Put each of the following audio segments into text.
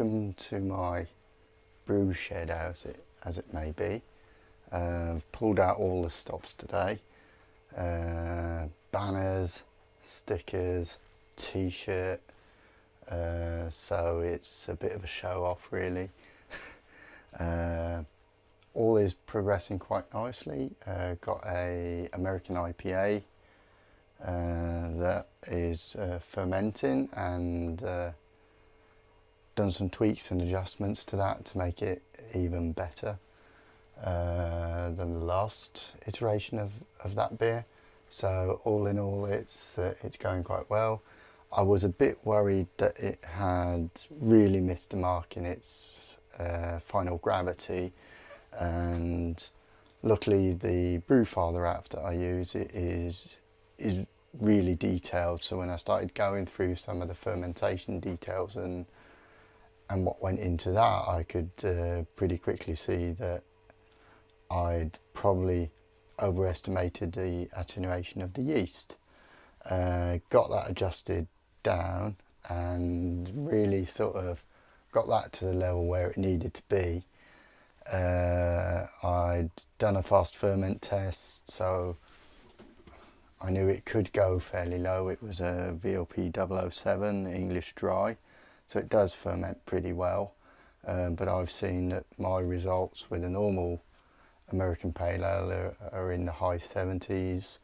welcome to my brew shed, as it may be. I've pulled out all the stops today. Banners, stickers, t-shirt, so it's a bit of a show off really. All is progressing quite nicely. Got a American IPA that is fermenting, and done some tweaks and adjustments to that to make it even better than the last iteration of that beer. So all in all, it's going quite well. I was a bit worried that it had really missed the mark in its final gravity, and luckily the Brewfather app that I use is really detailed. So when I started going through some of the fermentation details and what went into that, I could pretty quickly see that I'd probably overestimated the attenuation of the yeast. Got that adjusted down and really sort of got that to the level where it needed to be. I'd done a fast ferment test, so I knew it could go fairly low. It was a VLP 007 English dry, so it does ferment pretty well, but I've seen that my results with a normal American Pale Ale are in the high 70s.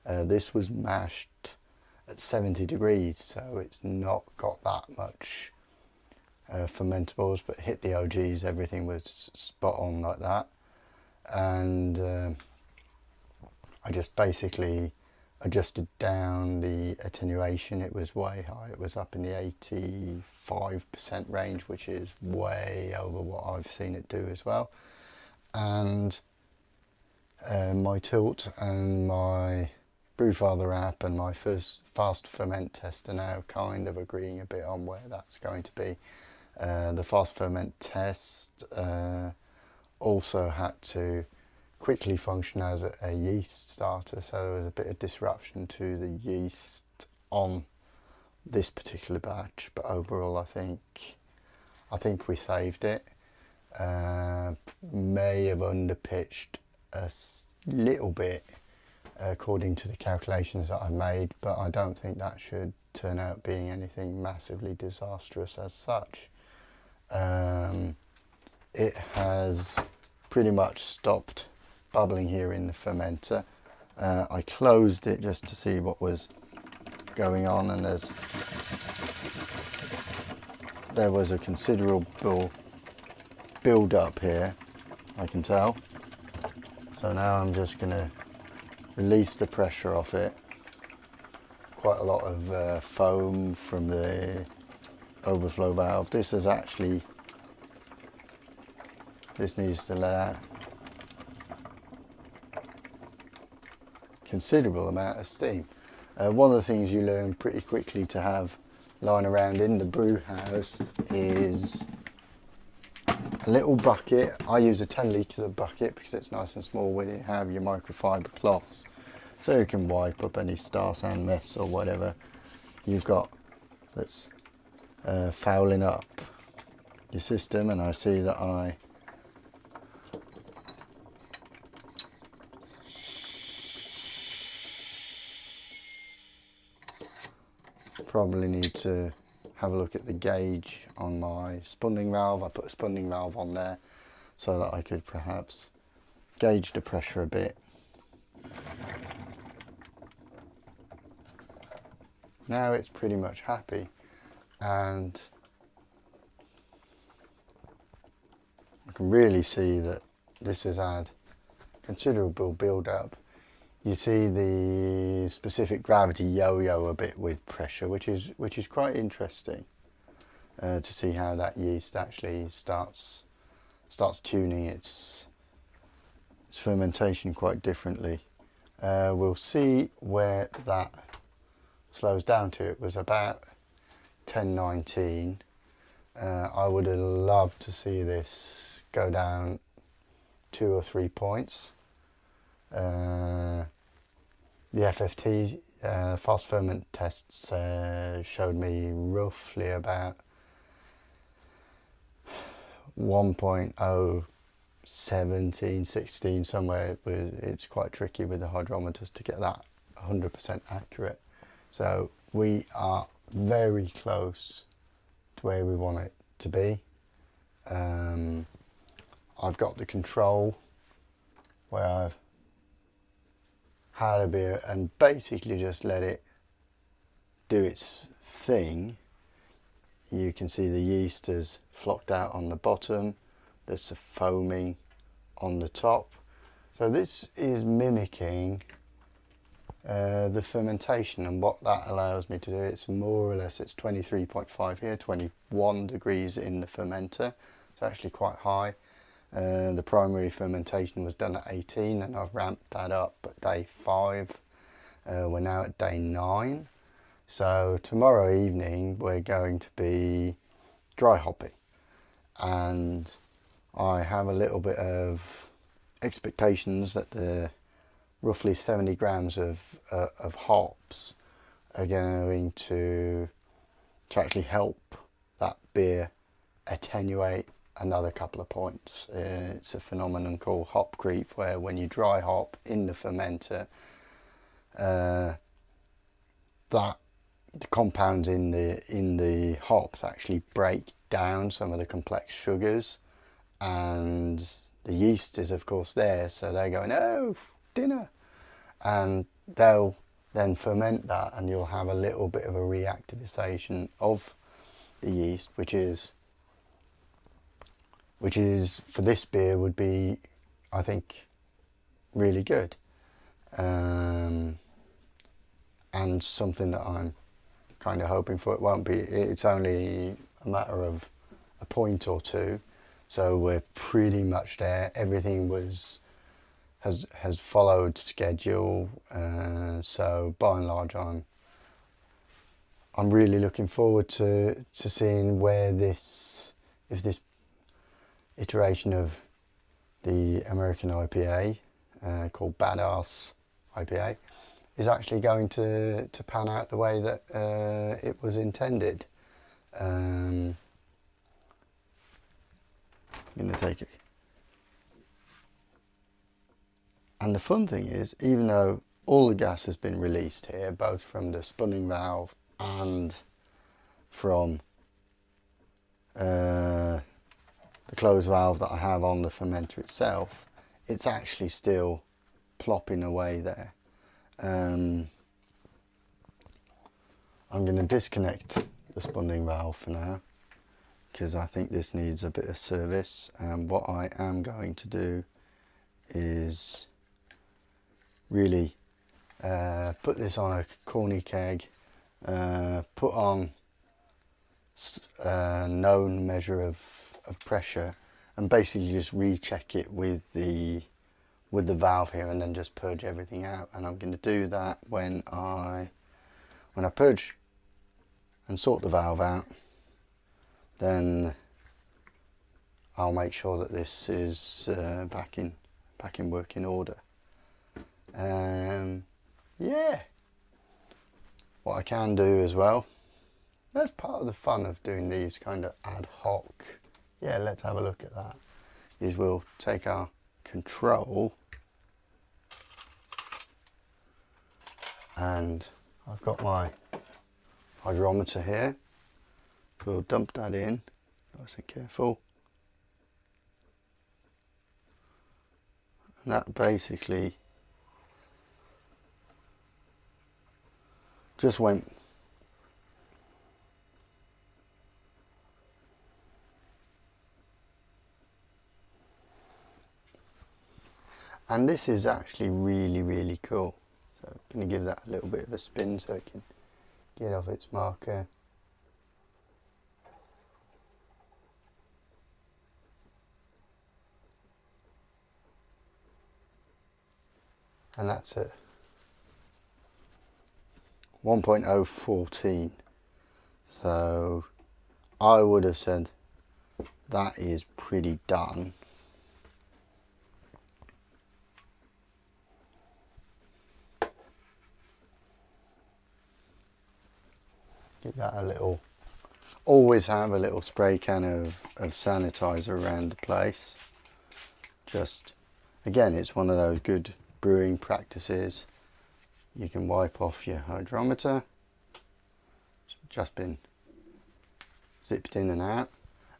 This was mashed at 70 degrees, so it's not got that much fermentables, but hit the OGs, everything was spot on like that. And I just basically adjusted down the attenuation. It was way high, it was up in the 85% range, which is way over what I've seen it do as well. And my tilt and my Brewfather app and my first fast ferment test are now kind of agreeing a bit on where that's going to be. The fast ferment test also had to quickly function as a yeast starter, so there was a bit of disruption to the yeast on this particular batch, but overall I think we saved it. May have underpitched a little bit according to the calculations that I've made, but I don't think that should turn out being anything massively disastrous as such. It has pretty much stopped bubbling here in the fermenter. I closed it just to see what was going on, and there was a considerable build up here, I can tell. So now I'm just going to release the pressure off it. Quite a lot of foam from the overflow valve. This needs to let out considerable amount of steam. One of the things you learn pretty quickly to have lying around in the brew house is a little bucket. I use a 10 litre bucket because it's nice and small when you have your microfiber cloths, so you can wipe up any star sand mess or whatever you've got that's fouling up your system. And I see that I probably need to have a look at the gauge on my spunding valve. I put a spunding valve on there so that I could perhaps gauge the pressure a bit. Now it's pretty much happy, and I can really see that this has had considerable build up. You see the specific gravity yo-yo a bit with pressure, which is quite interesting to see how that yeast actually starts tuning its fermentation quite differently. We'll see where that slows down to. It was about 10-19. I would have loved to see this go down 2 or 3 points. The FFT fast ferment tests showed me roughly about 1.017, 16 somewhere. It's quite tricky with the hydrometers to get that 100% accurate. So we are very close to where we want it to be. I've got the control where I've had a beer and basically just let it do its thing. You can see the yeast has flocked out on the bottom. There's the foaming on the top. So this is mimicking the fermentation, and what that allows me to do, it's more or less, it's 23.5 here, 21 degrees in the fermenter. It's actually quite high. The primary fermentation was done at 18 and I've ramped that up at day 5. We're now at day 9. So tomorrow evening we're going to be dry hopping, and I have a little bit of expectations that the roughly 70 grams of hops are going to actually help that beer attenuate another couple of points. It's a phenomenon called hop creep, where when you dry hop in the fermenter, that the compounds in the hops actually break down some of the complex sugars, and the yeast is of course there, so they're going, oh, dinner, and they'll then ferment that, and you'll have a little bit of a reactivation of the yeast, which is for this beer would be, I think, really good, and something that I'm kind of hoping for. It won't be, it's only a matter of a point or two, so we're pretty much there. Everything has followed schedule, so by and large I'm really looking forward to seeing where if this iteration of the American IPA called Badass IPA is actually going to pan out the way that it was intended. I'm going to take it. And the fun thing is, even though all the gas has been released here, both from the spunning valve and from the closed valve that I have on the fermenter itself, it's actually still plopping away there. I'm going to disconnect the spunning valve for now, because I think this needs a bit of service, and what I am going to do is really put this on a corny keg, put on a known measure of pressure, and basically just recheck it with the valve here, and then just purge everything out. And I'm going to do that when I purge and sort the valve out. Then I'll make sure that this is back in working order. Yeah, what I can do as well, that's part of the fun of doing these kind of ad hoc. Yeah, let's have a look at that. Is we'll take our control, and I've got my hydrometer here. We'll dump that in, nice and careful. And that basically just went and this is actually really cool. So I'm going to give that a little bit of a spin so it can get off its marker. And that's it. 1.014. So I would have said that is pretty done. Give that a little always have a little spray can of sanitizer around the place. Just, again, it's one of those good brewing practices. You can wipe off your hydrometer. It's just been zipped in and out,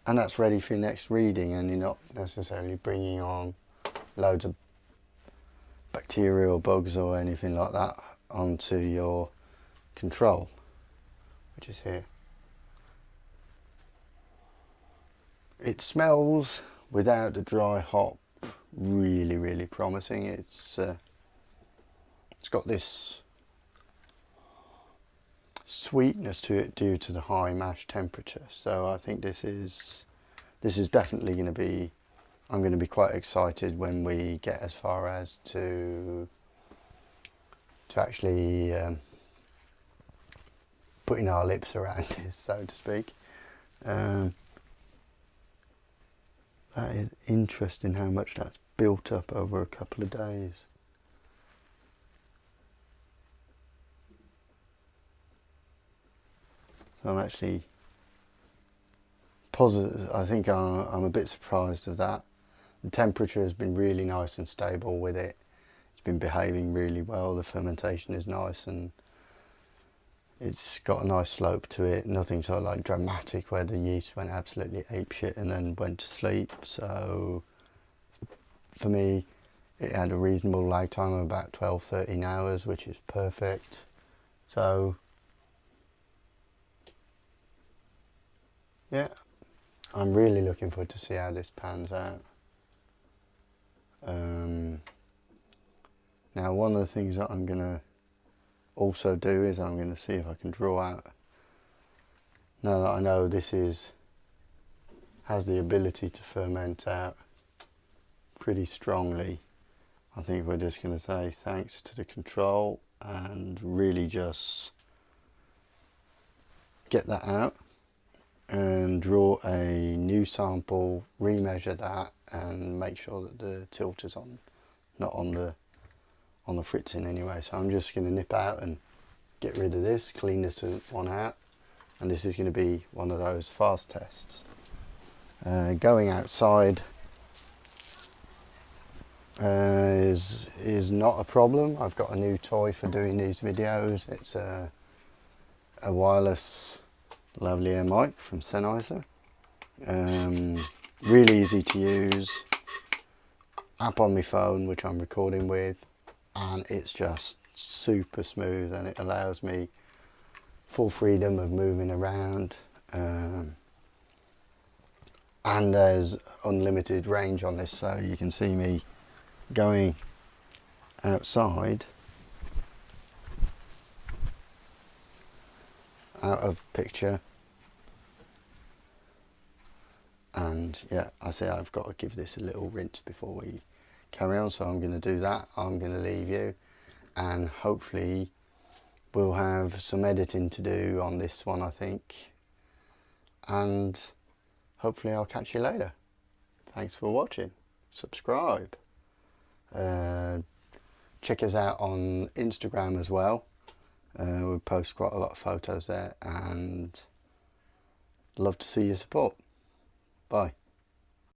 and that's ready for your next reading, and you're not necessarily bringing on loads of bacterial bugs or anything like that onto your control, which is here. It smells, without the dry hop, really promising. It's got this sweetness to it due to the high mash temperature. So I think this is definitely going to be, I'm going to be quite excited when we get as far as to actually putting our lips around this, so to speak. That is interesting how much that's built up over a couple of days. I'm actually positive. I think I'm a bit surprised of that. The temperature has been really nice and stable with it. It's been behaving really well. The fermentation is nice and it's got a nice slope to it. Nothing so like dramatic where the yeast went absolutely apeshit and then went to sleep. So for me, it had a reasonable lag time of about 12-13 hours, which is perfect. So yeah, I'm really looking forward to see how this pans out. Now, one of the things that I'm going to also do is I'm going to see if I can draw out, now that I know this has the ability to ferment out pretty strongly, I think we're just going to say thanks to the control and really just get that out and draw a new sample, remeasure that and make sure that the tilt is on, not on the fritzing anyway. So I'm just going to nip out and get rid of this, clean this one out, and this is going to be one of those fast tests. Going outside is not a problem. I've got a new toy for doing these videos. It's a wireless lavalier mic from Sennheiser. Really easy to use. App on my phone which I'm recording with, and it's just super smooth and it allows me full freedom of moving around, and there's unlimited range on this, so you can see me going outside, out of picture, and yeah, I say I've got to give this a little rinse before we carry on, so I'm going to do that. I'm going to leave you, and hopefully we'll have some editing to do on this one, I think, and hopefully I'll catch you later. Thanks for watching. Subscribe. Check us out on Instagram as well. We post quite a lot of photos there, and love to see your support. Bye.